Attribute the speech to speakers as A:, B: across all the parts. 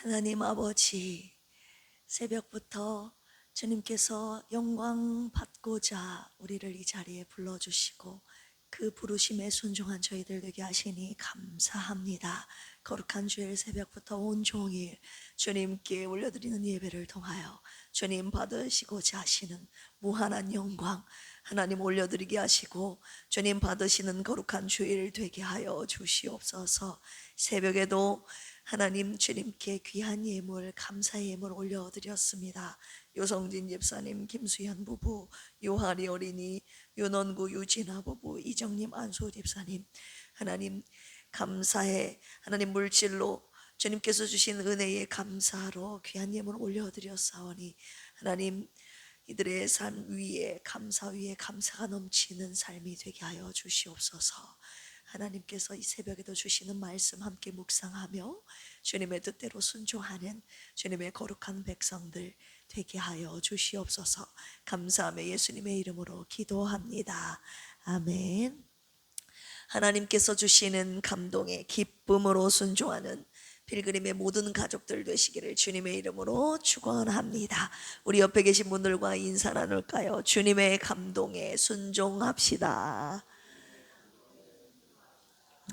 A: 하나님 아버지, 새벽부터 주님께서 영광 받고자 우리를 이 자리에 불러주시고 그 부르심에 순종한 저희들 되게 하시니 감사합니다. 거룩한 주일 새벽부터 온종일 주님께 올려드리는 예배를 통하여 주님 받으시고자 하시는 무한한 영광 하나님 올려드리게 하시고 주님 받으시는 거룩한 주일 되게 하여 주시옵소서. 새벽에도 하나님 주님께 귀한 예물, 감사의 예물 올려드렸습니다. 요성진 집사님, 김수현 부부, 요하리 어린이, 윤원구 유진아 부부, 이정님 안소 집사님, 하나님 감사해. 하나님 물질로 주님께서 주신 은혜에 감사로 귀한 예물 올려드렸사오니 하나님 이들의 삶 위에 감사 위에 감사가 넘치는 삶이 되게 하여 주시옵소서. 하나님께서 이 새벽에도 주시는 말씀 함께 묵상하며 주님의 뜻대로 순종하는 주님의 거룩한 백성들 되게 하여 주시옵소서. 감사하며 예수님의 이름으로 기도합니다. 아멘. 하나님께서 주시는 감동에 기쁨으로 순종하는 필그림의 모든 가족들 되시기를 주님의 이름으로 축원합니다. 우리 옆에 계신 분들과 인사 나눌까요? 주님의 감동에 순종합시다.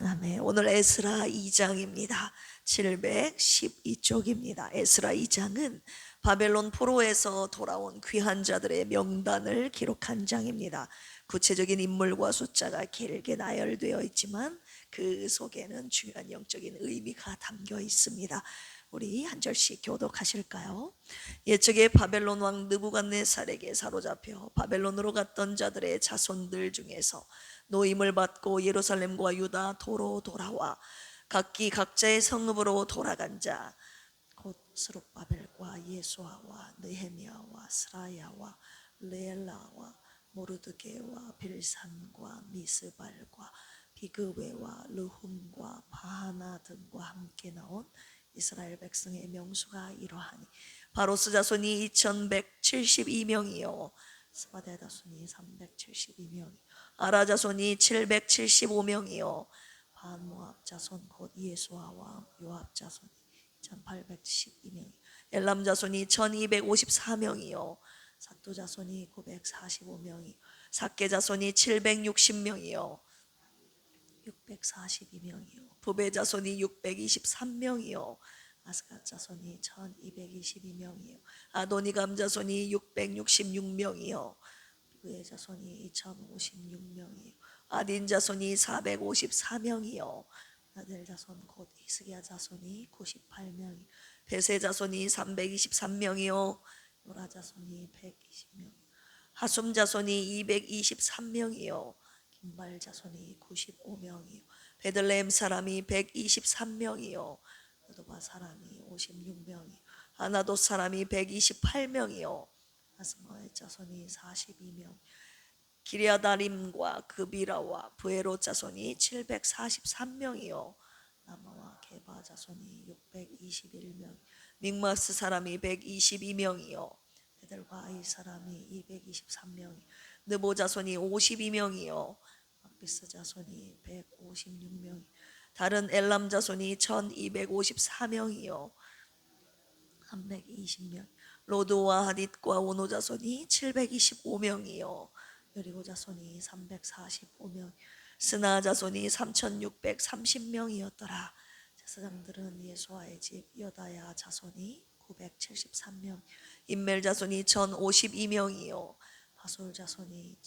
A: 아멘. 오늘 에스라 2장입니다. 712쪽입니다. 에스라 2장은 바벨론 포로에서 돌아온 귀한 자들의 명단을 기록한 장입니다. 구체적인 인물과 숫자가 길게 나열되어 있지만 그 속에는 중요한 영적인 의미가 담겨 있습니다. 우리 한 절씩 교독하실까요? 옛적에 바벨론 왕 느부갓네살에게 사로잡혀 바벨론으로 갔던 자들의 자손들 중에서 노임을 받고 예루살렘과 유다 도로 돌아와 각기 각자의 성읍으로 돌아간 자 곧 스룹바벨과 예수아와 느헤미야와 스라야와 레엘라와 모르드게와 빌산과 미스발과 비그웨와 르훔과 바하나 등과 함께 나온 이스라엘 백성의 명수가 이러하니 바로스 자손이 2172명이요 스바데 자손이 372명, 아라 자손이 775명이요 반모압 자손 곧 예수아와 요압 자손이 2812명, 엘람 자손이 1254명이요 삿도 자손이 945명이, 삭게 자손이 760명이요 642명이요 부베 자손이 623명이요 아스갓 자손이 1222명이요 아도니감 자손이 666명이요 비그의 자손이 2056명이요 아딘 자손이 454명이요 나델 자손 곧 히스기야 자손이 98명, 베세 자손이 323명이요 요라 자손이 120명, 하숨 자손이 223명이요 김발 자손이 95명이요 베들레헴 사람이 123명이요 여도바 사람이 56명이요 아나도 사람이 128명이요 아스마의 자손이 42명, 기리아다림과 그비라와 부에로 자손이 743명이요 나마와 게바 자손이 621명, 믹마스 사람이 122명이요 베델과 아이 사람이 223명, 느보 자손이 52명이요 막비스 자손이 156명, 다른 엘람 자손이 1254명이요 320명, 로드와 하딧과 오노 자손이 725명이요 여리고 자손이 345명, 스나 자손이 3630명이었더라. 제사장들은 예수아의 집 여다야 자손이 973명, 인멜 자손이 1052명이요 바솔 자손이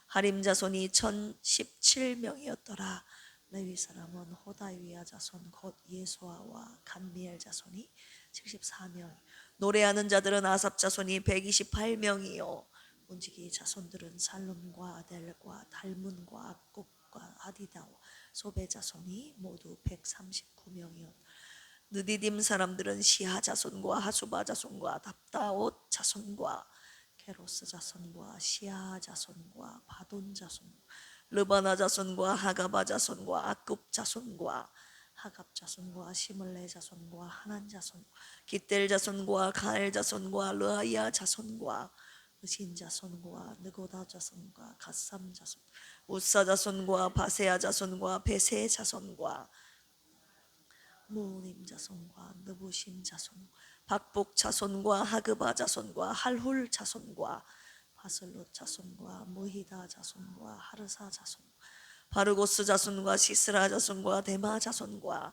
A: 하림 자손이 1017명이었더라. 레위 사람은 호다위야 자손 곧 예수아와 간미엘 자손이 74명, 노래하는 자들은 아삽 자손이 128명이요 문지기 자손들은 살룸과 아델과 달문과 악굽과 아디다와 소베 자손이 모두 139명이었. 느디딤 사람들은 시하 자손과 하수바 자손과 답다옷 자손과 케로스 자손과 시아 자손과 바돈 자손, 르바나 자손과 하가바 자손과 악굽 자손과 하갑 자손과 시물레 자손과 하난 자손, 기델 자손과 가엘 자손과 르아야 자손과 의신 자손과 느고다 자손과 갓삼 자손, 우사 자손과 바세아 자손과 베세 자손과 무님 자손과 느부심 자손, 박복 자손과 하그바 자손과 할훌 자손과 바슬롯 자손과 무히다 자손과 하르사 자손, 바르고스 자손과 시스라 자손과 데마 자손과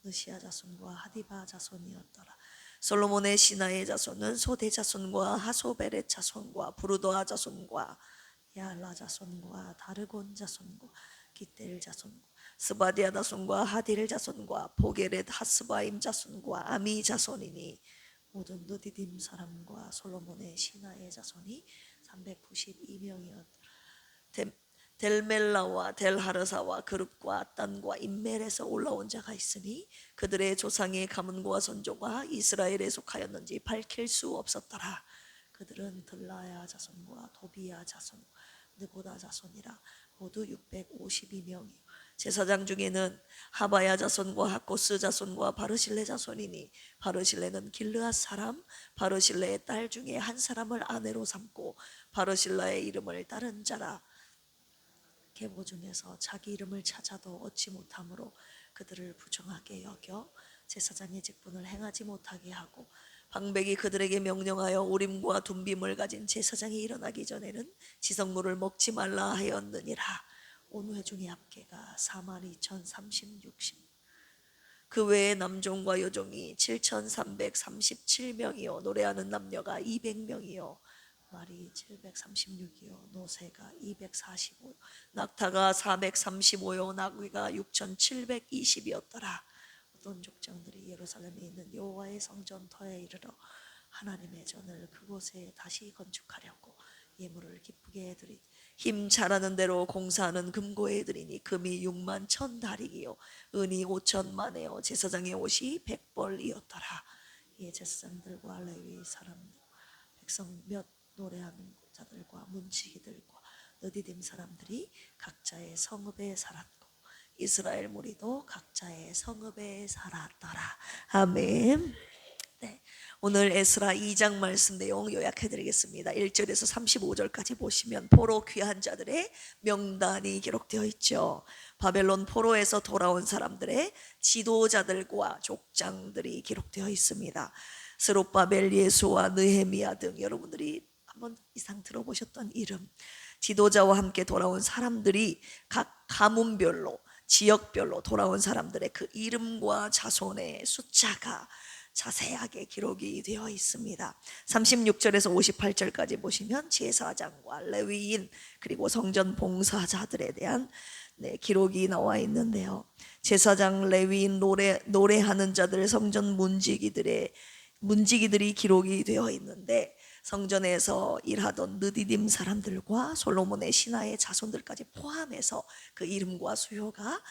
A: 느시아 자손과 하디바 자손이었더라. 솔로몬의 신하의 자손은 소대 자손과 하소베렛 자손과 부르도아 자손과 야라 자손과 다르곤 자손과 기델 자손과 스바디아 자손과 하딜 자손과 보게렛 하스바임 자손과 아미 자손이니 모든 느디딤 사람과 솔로몬의 신하의 자손이 392명이었더라. 델멜라와 델하르사와 그룹과 딴과 인멜에서 올라온 자가 있으니 그들의 조상의 가문과 선조가 이스라엘에 속하였는지 밝힐 수 없었더라. 그들은 들라야 자손과 도비야 자손, 느보다 자손이라 모두 652명이요. 제사장 중에는 하바야 자손과 하코스 자손과 바르실레 자손이니 바르실레는 길르앗 사람 바르실레의 딸 중에 한 사람을 아내로 삼고 바르실라의 이름을 따른 자라. 계보 중에서 자기 이름을 찾아도 얻지 못함으로 그들을 부정하게 여겨 제사장의 직분을 행하지 못하게 하고 방백이 그들에게 명령하여 우림과 둠빔을 가진 제사장이 일어나기 전에는 지성물을 먹지 말라 하였느니라. 온 회중의 합계가 42,036심. 그 외에 남종과 여종이 7,337명이요 노래하는 남녀가 200명이요 말이 736이요 노새가 245, 낙타가 435요 나귀가 6,720이었더라. 어떤 족장들이 예루살렘에 있는 여호와의 성전터에 이르러 하나님의 전을 그곳에 다시 건축하려고 예물을 기쁘게 드리 힘 잘하는 대로 공사하는 금고에 드리니 금이 6만 1,000다리기요 은이 5천만에요 제사장의 옷이 100벌이었더라. 이 제사장들과 레위 사람들 백성 몇 노래하는 자들과 문지기들과 느디딤 사람들이 각자의 성읍에 살았고 이스라엘 무리도 각자의 성읍에 살았더라. 아멘. 네, 오늘 에스라 2장 말씀 내용 요약해드리겠습니다. 1절에서 35절까지 보시면 포로 귀한 자들의 명단이 기록되어 있죠. 바벨론 포로에서 돌아온 사람들의 지도자들과 족장들이 기록되어 있습니다. 스룹바벨, 예수와 느헤미야 등 여러분들이 한번 이상 들어보셨던 이름, 지도자와 함께 돌아온 사람들이 각 가문별로 지역별로 돌아온 사람들의 그 이름과 자손의 숫자가 자세하게 기록이 되어 있습니다. 36절에서 58절까지 보시면 제사장과 레위인 그리고 성전 봉사자들에 대한 기록이 나와 있는데요. 제사장, 레위인, 노래하는 자들, 성전 문지기들이 기록이 되어 있는데 성전에서 일하던 느디딤 사람들과 솔로몬의 신하의 자손들까지 포함해서 그 이름과 수요가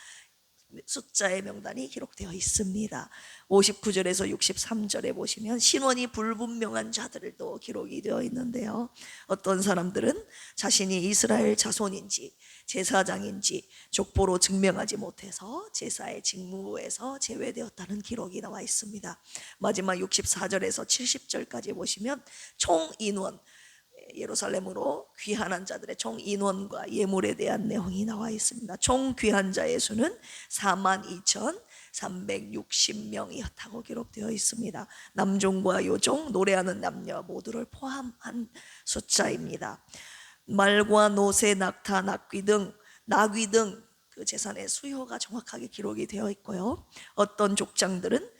A: 숫자의 명단이 기록되어 있습니다. 59절에서 63절에 보시면 신원이 불분명한 자들도 기록이 되어 있는데요. 어떤 사람들은 자신이 이스라엘 자손인지 제사장인지 족보로 증명하지 못해서 제사의 직무에서 제외되었다는 기록이 나와 있습니다. 마지막 64절에서 70절까지 보시면 총 인원, 예루살렘으로 귀환한 자들의 총 인원과 예물에 대한 내용이 나와 있습니다. 총 귀한 자의 수는 42,360명이었다고 기록되어 있습니다. 남종과 여종, 노래하는 남녀 모두를 포함한 숫자입니다. 말과 노새, 낙타, 나귀 등 그 재산의 수요가 정확하게 기록이 되어 있고요. 어떤 족장들은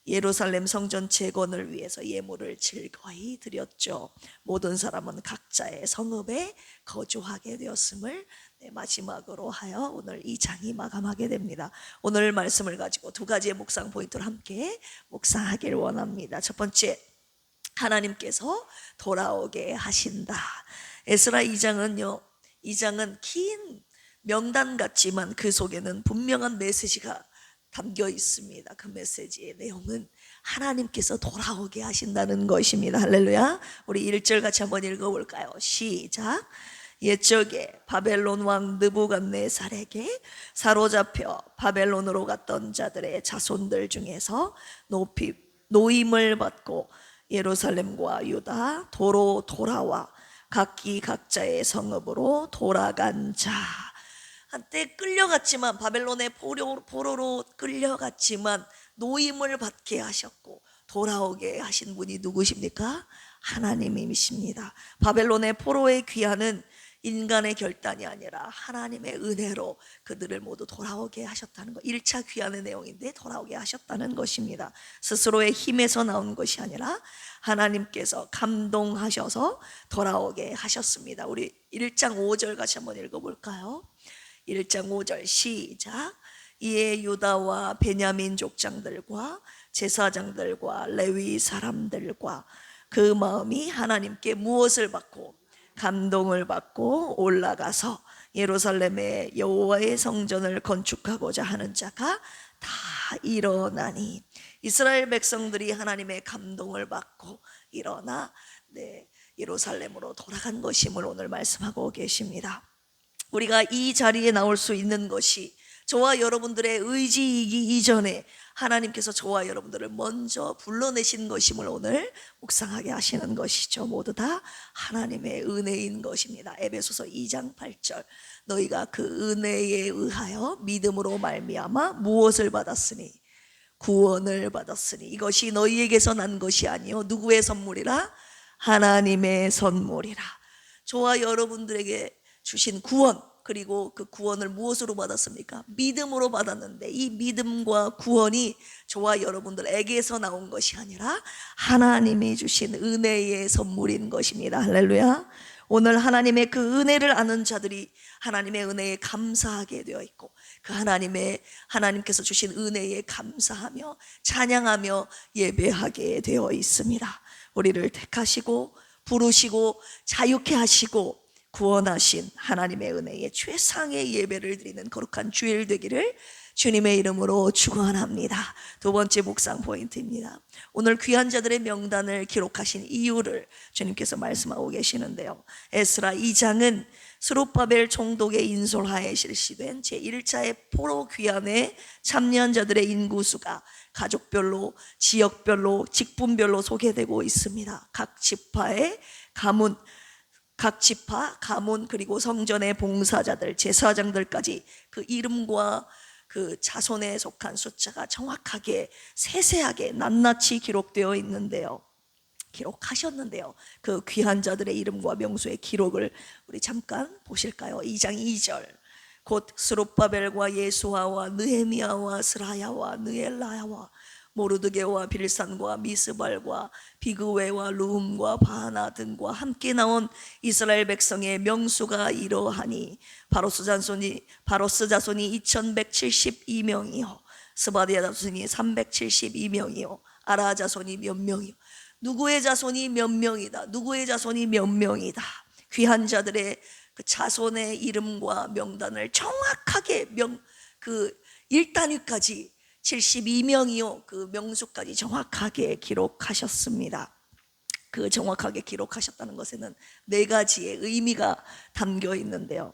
A: 예루살렘 성전 재건을 위해서 예물을 즐거이 드렸죠. 모든 사람은 각자의 성읍에 거주하게 되었음을 마지막으로 하여 오늘 이 장이 마감하게 됩니다. 오늘 말씀을 가지고 두 가지의 묵상 포인트를 함께 묵상하길 원합니다. 첫 번째, 하나님께서 돌아오게 하신다. 에스라 2장은요, 2장은 긴 명단 같지만 그 속에는 분명한 메시지가 담겨 있습니다. 그 메시지의 내용은 하나님께서 돌아오게 하신다는 것입니다. 할렐루야. 우리 1절 같이 한번 읽어볼까요? 시작. 옛적에 바벨론 왕 느부갓네살에게 사로잡혀 바벨론으로 갔던 자들의 자손들 중에서 노임을 받고 예루살렘과 유다 도로 돌아와 각기 각자의 성읍으로 돌아간 자. 한때 끌려갔지만 바벨론의 포로로 끌려갔지만 노임을 받게 하셨고 돌아오게 하신 분이 누구십니까? 하나님이십니다. 바벨론의 포로의 귀환은 인간의 결단이 아니라 하나님의 은혜로 그들을 모두 돌아오게 하셨다는 것. 1차 귀환의 내용인데 돌아오게 하셨다는 것입니다. 스스로의 힘에서 나온 것이 아니라 하나님께서 감동하셔서 돌아오게 하셨습니다. 우리 1장 5절 같이 한번 읽어볼까요? 1장 5절 시작. 이에 유다와 베냐민 족장들과 제사장들과 레위 사람들과 그 마음이 하나님께 무엇을 받고 감동을 받고 올라가서 예루살렘의 여호와의 성전을 건축하고자 하는 자가 다 일어나니. 이스라엘 백성들이 하나님의 감동을 받고 일어나 예루살렘으로 돌아간 것임을 오늘 말씀하고 계십니다. 우리가 이 자리에 나올 수 있는 것이 저와 여러분들의 의지이기 이전에 하나님께서 저와 여러분들을 먼저 불러내신 것임을 오늘 묵상하게 하시는 것이죠. 모두 다 하나님의 은혜인 것입니다. 에베소서 2장 8절 너희가 그 은혜에 의하여 믿음으로 말미암아 무엇을 받았으니 구원을 받았으니 이것이 너희에게서 난 것이 아니요 누구의 선물이라? 하나님의 선물이라. 저와 여러분들에게 주신 구원, 그리고 그 구원을 무엇으로 받았습니까? 믿음으로 받았는데 이 믿음과 구원이 저와 여러분들에게서 나온 것이 아니라 하나님이 주신 은혜의 선물인 것입니다. 할렐루야. 오늘 하나님의 그 은혜를 아는 자들이 하나님의 은혜에 감사하게 되어 있고 그 하나님께서 주신 은혜에 감사하며 찬양하며 예배하게 되어 있습니다. 우리를 택하시고 부르시고 자유케 하시고 구원하신 하나님의 은혜에 최상의 예배를 드리는 거룩한 주일 되기를 주님의 이름으로 축원합니다. 두 번째 묵상 포인트입니다. 오늘 귀한 자들의 명단을 기록하신 이유를 주님께서 말씀하고 계시는데요. 에스라 2장은 스룹바벨 총독의 인솔하에 실시된 제1차의 포로 귀환의 참여자들의 인구수가 가족별로, 지역별로, 직분별로 소개되고 있습니다. 각 지파의 가문, 그리고 성전의 봉사자들, 제사장들까지 그 이름과 그 자손에 속한 숫자가 정확하게 세세하게 낱낱이 기록하셨는데요. 그 귀한 자들의 이름과 명수의 기록을 우리 잠깐 보실까요? 2장 2절 곧 스룹바벨과 예수아와 느헤미야와 스라야와 느엘라야와 모르드게와 빌산과 미스발과 비그웨와 룸과 바하나 등과 함께 나온 이스라엘 백성의 명수가 이러하니 바로스 자손이 2172명이요 스바디아 자손이 372명이요 아라 자손이 몇 명이요. 누구의 자손이 몇 명이다. 누구의 자손이 몇 명이다. 귀한 자들의 그 자손의 이름과 명단을 정확하게 그 1단위까지 72명이요 그 명수까지 정확하게 기록하셨습니다. 그 정확하게 기록하셨다는 것에는 네 가지의 의미가 담겨 있는데요.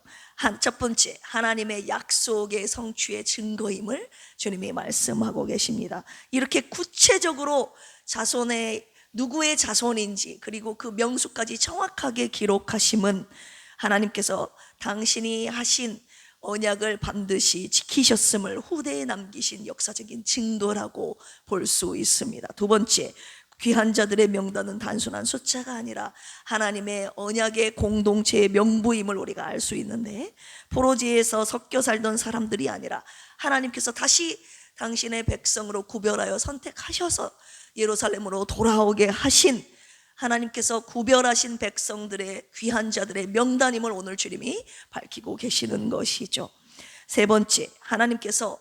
A: 첫 번째, 하나님의 약속의 성취의 증거임을 주님이 말씀하고 계십니다. 이렇게 구체적으로 자손의 누구의 자손인지 그리고 그 명수까지 정확하게 기록하심은 하나님께서 당신이 하신 언약을 반드시 지키셨음을 후대에 남기신 역사적인 증거라고 볼 수 있습니다. 두 번째, 귀한 자들의 명단은 단순한 숫자가 아니라 하나님의 언약의 공동체의 명부임을 우리가 알 수 있는데 포로지에서 섞여 살던 사람들이 아니라 하나님께서 다시 당신의 백성으로 구별하여 선택하셔서 예루살렘으로 돌아오게 하신 하나님께서 구별하신 백성들의 귀한 자들의 명단임을 오늘 주님이 밝히고 계시는 것이죠. 세 번째, 하나님께서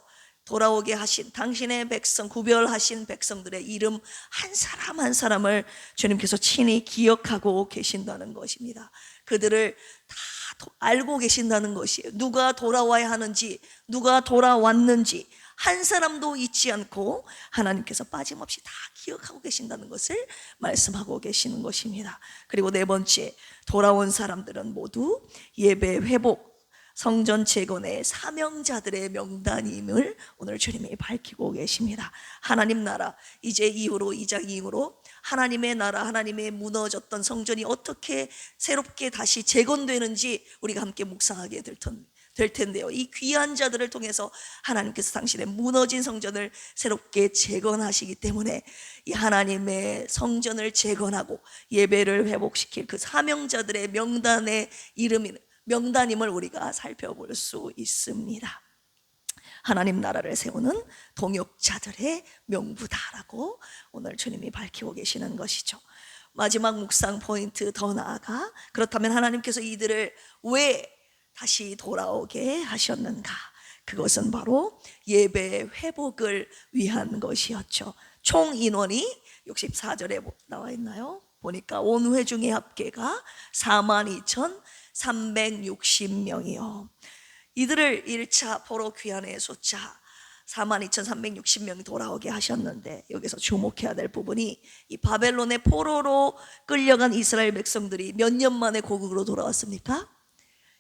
A: 돌아오게 하신 당신의 백성, 구별하신 백성들의 이름 한 사람 한 사람을 주님께서 친히 기억하고 계신다는 것입니다. 그들을 다 알고 계신다는 것이에요. 누가 돌아와야 하는지, 누가 돌아왔는지 한 사람도 잊지 않고 하나님께서 빠짐없이 다 기억하고 계신다는 것을 말씀하고 계시는 것입니다. 그리고 네 번째, 돌아온 사람들은 모두 예배 회복, 성전 재건의 사명자들의 명단임을 오늘 주님이 밝히고 계십니다. 하나님 나라, 이제 이후로 2장 이후로 하나님의 나라, 하나님의 무너졌던 성전이 어떻게 새롭게 다시 재건되는지 우리가 함께 묵상하게 될 될 텐데요. 이 귀한 자들을 통해서 하나님께서 당신의 무너진 성전을 새롭게 재건하시기 때문에 이 하나님의 성전을 재건하고 예배를 회복시킬 그 사명자들의 명단의 명단임을 우리가 살펴볼 수 있습니다. 하나님 나라를 세우는 동역자들의 명부다라고 오늘 주님이 밝히고 계시는 것이죠. 마지막 묵상 포인트, 더 나아가 그렇다면 하나님께서 이들을 왜 다시 돌아오게 하셨는가? 그것은 바로 예배 회복을 위한 것이었죠. 총 인원이 64절에 나와 있나요? 보니까 온 회중의 합계가 42,360명이요. 이들을 1차 포로 귀환의 숫자 42,360명이 돌아오게 하셨는데, 여기서 주목해야 될 부분이 이 바벨론의 포로로 끌려간 이스라엘 백성들이 몇 년 만에 고국으로 돌아왔습니까?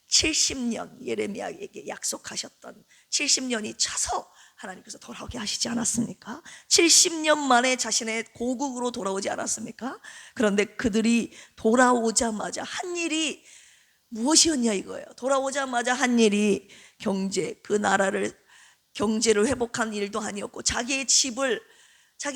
A: 70년, 예레미야에게 약속하셨던 70년이 차서 하나님께서 돌아오게 하시지 않았습니까? 70년 만에 자신의 고국으로 돌아오지 않았습니까? 그런데 그들이 돌아오자마자 한 일이 무엇이었냐 이거예요. 돌아오자마자 한 일이 그 나라를 경제를 회복한 일도 아니었고, 자기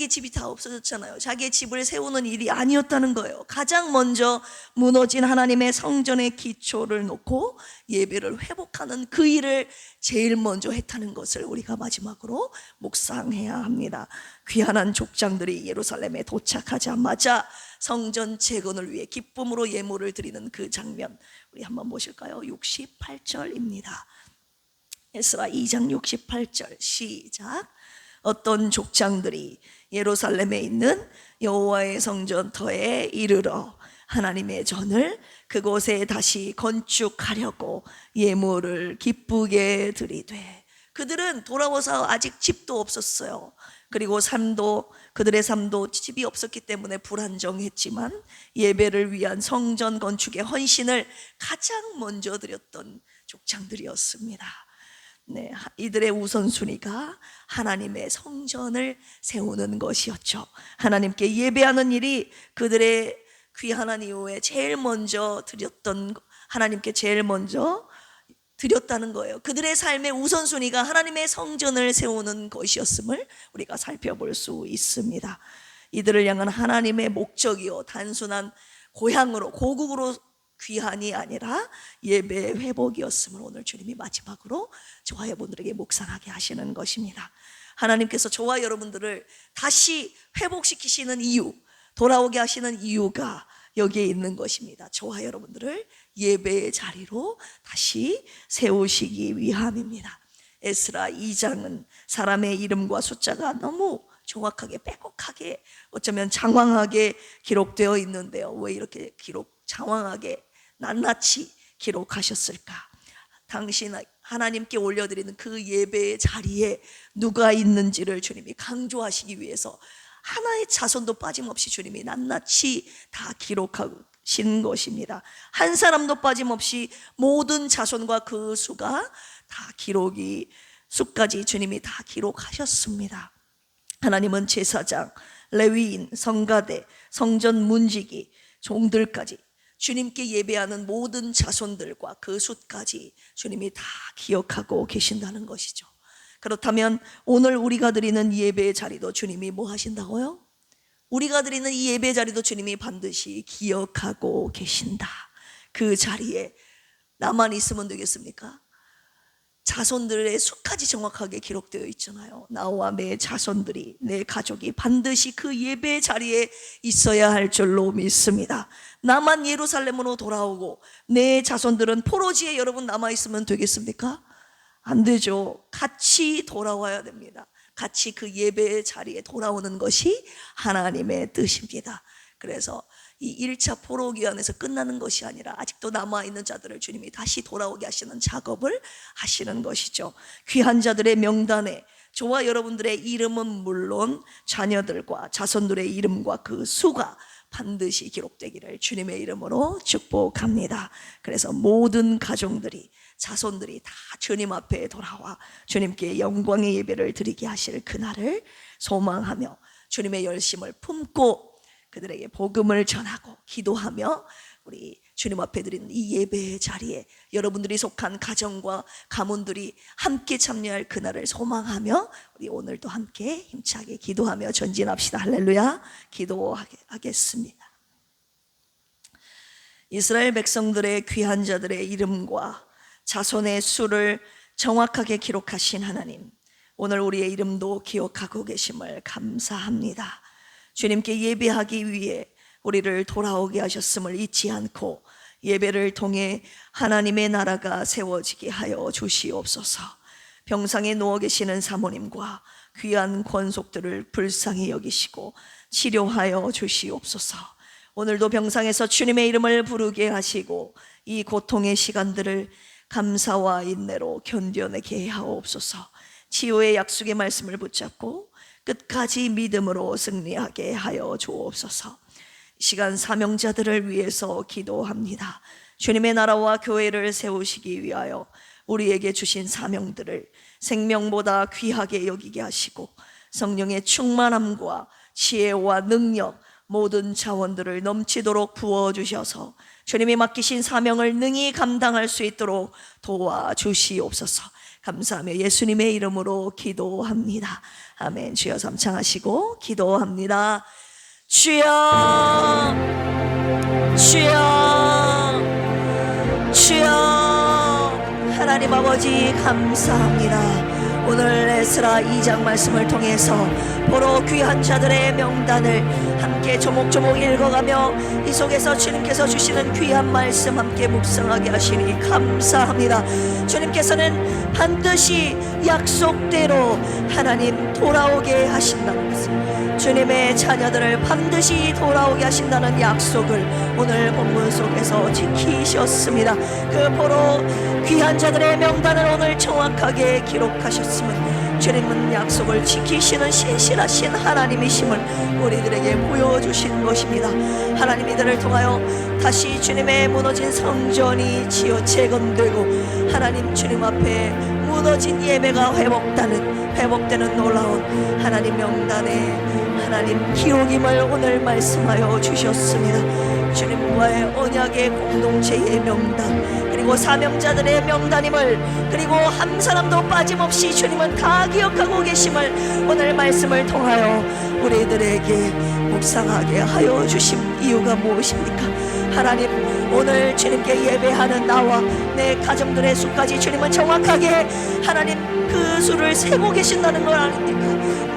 A: 집이 다 없어졌잖아요. 자기의 집을 세우는 일이 아니었다는 거예요. 가장 먼저 무너진 하나님의 성전의 기초를 놓고 예배를 회복하는 그 일을 제일 먼저 했다는 것을 우리가 마지막으로 묵상해야 합니다. 귀환한 족장들이 예루살렘에 도착하자마자 성전 재건을 위해 기쁨으로 예물을 드리는 그 장면, 우리 한번 보실까요? 68절입니다. 에스라 2장 68절 시작. 어떤 족장들이 예루살렘에 있는 여호와의 성전터에 이르러 하나님의 전을 그곳에 다시 건축하려고 예물을 기쁘게 드리되, 그들은 돌아와서 아직 집도 없었어요. 그리고 그들의 삶도 집이 없었기 때문에 불안정했지만 예배를 위한 성전 건축의 헌신을 가장 먼저 드렸던 족장들이었습니다. 네, 이들의 우선순위가 하나님의 성전을 세우는 것이었죠. 하나님께 예배하는 일이 그들의 귀환한 이후에 제일 먼저 하나님께 제일 먼저 드렸다는 거예요. 그들의 삶의 우선순위가 하나님의 성전을 세우는 것이었음을 우리가 살펴볼 수 있습니다. 이들을 향한 하나님의 목적이요, 단순한 고국으로 귀환이 아니라 예배 회복이었음을 오늘 주님이 마지막으로 저와 여러분들에게 묵상하게 하시는 것입니다. 하나님께서 저와 여러분들을 다시 회복시키시는 이유, 돌아오게 하시는 이유가 여기에 있는 것입니다. 저와 여러분들을 예배의 자리로 다시 세우시기 위함입니다. 에스라 2장은 사람의 이름과 숫자가 너무 정확하게, 빼곡하게, 어쩌면 장황하게 기록되어 있는데요. 왜 이렇게 장황하게 낱낱이 기록하셨을까? 당신 하나님께 올려드리는 그 예배의 자리에 누가 있는지를 주님이 강조하시기 위해서 하나의 자손도 빠짐없이 주님이 낱낱이 다 기록하신 것입니다. 한 사람도 빠짐없이 모든 자손과 그 수가 다 수까지 주님이 다 기록하셨습니다. 하나님은 제사장, 레위인, 성가대, 성전 문지기, 종들까지 주님께 예배하는 모든 자손들과 그 숫까지 주님이 다 기억하고 계신다는 것이죠. 그렇다면 오늘 우리가 드리는 예배의 자리도 주님이 뭐 하신다고요? 우리가 드리는 이 예배 자리도 주님이 반드시 기억하고 계신다. 그 자리에 나만 있으면 되겠습니까? 자손들의 수까지 정확하게 기록되어 있잖아요. 나와 내 자손들이, 내 가족이 반드시 그 예배 자리에 있어야 할 줄로 믿습니다. 나만 예루살렘으로 돌아오고 내 자손들은 포로지에 여러분 남아있으면 되겠습니까? 안 되죠. 같이 돌아와야 됩니다. 같이 그 예배의 자리에 돌아오는 것이 하나님의 뜻입니다. 그래서 이 1차 포로기환에서 끝나는 것이 아니라 아직도 남아있는 자들을 주님이 다시 돌아오게 하시는 작업을 하시는 것이죠. 귀한 자들의 명단에 저와 여러분들의 이름은 물론 자녀들과 자손들의 이름과 그 수가 반드시 기록되기를 주님의 이름으로 축복합니다. 그래서 모든 가정들이, 자손들이 다 주님 앞에 돌아와 주님께 영광의 예배를 드리게 하실 그날을 소망하며 주님의 열심을 품고 그들에게 복음을 전하고 기도하며 우리 주님 앞에 드리는 이 예배의 자리에 여러분들이 속한 가정과 가문들이 함께 참여할 그날을 소망하며 우리 오늘도 함께 힘차게 기도하며 전진합시다. 할렐루야. 기도하겠습니다. 이스라엘 백성들의 귀한 자들의 이름과 자손의 수를 정확하게 기록하신 하나님, 오늘 우리의 이름도 기억하고 계심을 감사합니다. 주님께 예배하기 위해 우리를 돌아오게 하셨음을 잊지 않고 예배를 통해 하나님의 나라가 세워지게 하여 주시옵소서. 병상에 누워 계시는 사모님과 귀한 권속들을 불쌍히 여기시고 치료하여 주시옵소서. 오늘도 병상에서 주님의 이름을 부르게 하시고 이 고통의 시간들을 감사와 인내로 견뎌내게 하옵소서. 치유의 약속의 말씀을 붙잡고 끝까지 믿음으로 승리하게 하여 주옵소서. 시간 사명자들을 위해서 기도합니다. 주님의 나라와 교회를 세우시기 위하여 우리에게 주신 사명들을 생명보다 귀하게 여기게 하시고 성령의 충만함과 지혜와 능력, 모든 자원들을 넘치도록 부어주셔서 주님이 맡기신 사명을 능히 감당할 수 있도록 도와주시옵소서. 감사하며 예수님의 이름으로 기도합니다. 아멘. 주여 삼창하시고 기도합니다. 주여, 주여, 주여. 하나님 아버지 감사합니다. 오늘 에스라 2장 말씀을 통해서 보러 귀한 자들의 명단을 함께 조목조목 읽어가며 이 속에서 주님께서 주시는 귀한 말씀 함께 묵상하게 하시니 감사합니다. 주님께서는 반드시 약속대로 하나님 돌아오게 하신다는 것을, 주님의 자녀들을 반드시 돌아오게 하신다는 약속을 오늘 본문 속에서 지키셨습니다. 그 보러 귀한 자들의 명단을 오늘 정확하게 기록하셨습니다. 주님은 약속을 지키시는 신실하신 하나님이심을 우리들에게 보여주신 것입니다. 하나님 이들을 통하여 다시 주님의 무너진 성전이 지어 재건되고 하나님 주님 앞에 무너진 예배가 회복되는 놀라운 하나님 명단의 하나님 기록임을 오늘 말씀하여 주셨습니다. 주님과의 언약의 공동체의 명단, 그리고 사명자들의 명단임을, 그리고 한 사람도 빠짐없이 주님은 다 기억하고 계심을 오늘 말씀을 통하여 우리들에게 묵상하게 하여 주신 이유가 무엇입니까? 하나님, 오늘 주님께 예배하는 나와 내 가정들의 수까지 주님은 정확하게 하나님 그 수를 세고 계신다는 걸 아닙니까?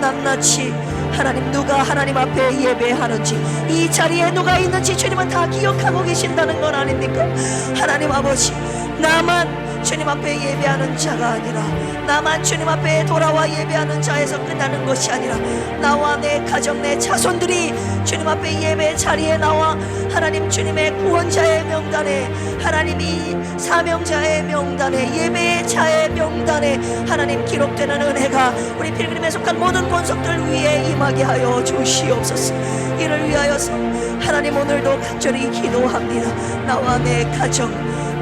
A: 낱낱이 하나님 누가 하나님 앞에 예배하는지, 이 자리에 누가 있는지 주님은 다 기억하고 계신다는 건 아닙니까? 하나님 아버지, 나만 주님 앞에 예배하는 자가 아니라, 나만 주님 앞에 돌아와 예배하는 자에서 끝나는 것이 아니라, 나와 내 가정, 내 자손들이 주님 앞에 예배 자리에 나와 하나님 주님의 구원자의 명단에, 하나님이 사명자의 명단에, 예배의 자의 명단에 하나님 기록되는 은혜가 우리 필그림에 속한 모든 권속들 위에 임하게 하여 주시옵소서. 이를 위하여서 하나님 오늘도 간절히 기도합니다. 나와 내 가정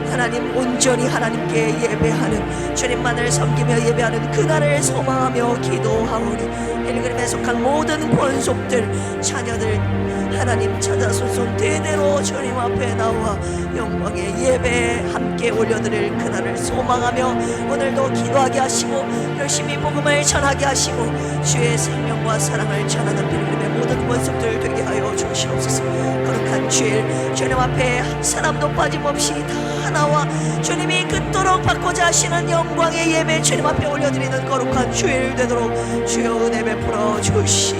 A: 하나님 온전히 하나님께 예배하는, 주님만을 섬기며 예배하는 그날을 소망하며 기도하오니 필그림에 속한 모든 권속들, 자녀들 하나님 찾아소서 대대로 주님 앞에 나와 영광의 예배에 함께 올려드릴 그날을 소망하며 오늘도 기도하게 하시고 열심히 복음을 전하게 하시고 주의 생명과 사랑을 전하는 필그림의 모든 권속들 되게 하여 주시옵소서. 거룩한 주일 주님 앞에 한 사람도 빠짐없이 다 나와 주님이 그토록 받고자 하시는 영광의 예배 주님 앞에 올려드리는 거룩한 주일 되도록 주여 은혜 베풀어 주시옵소서.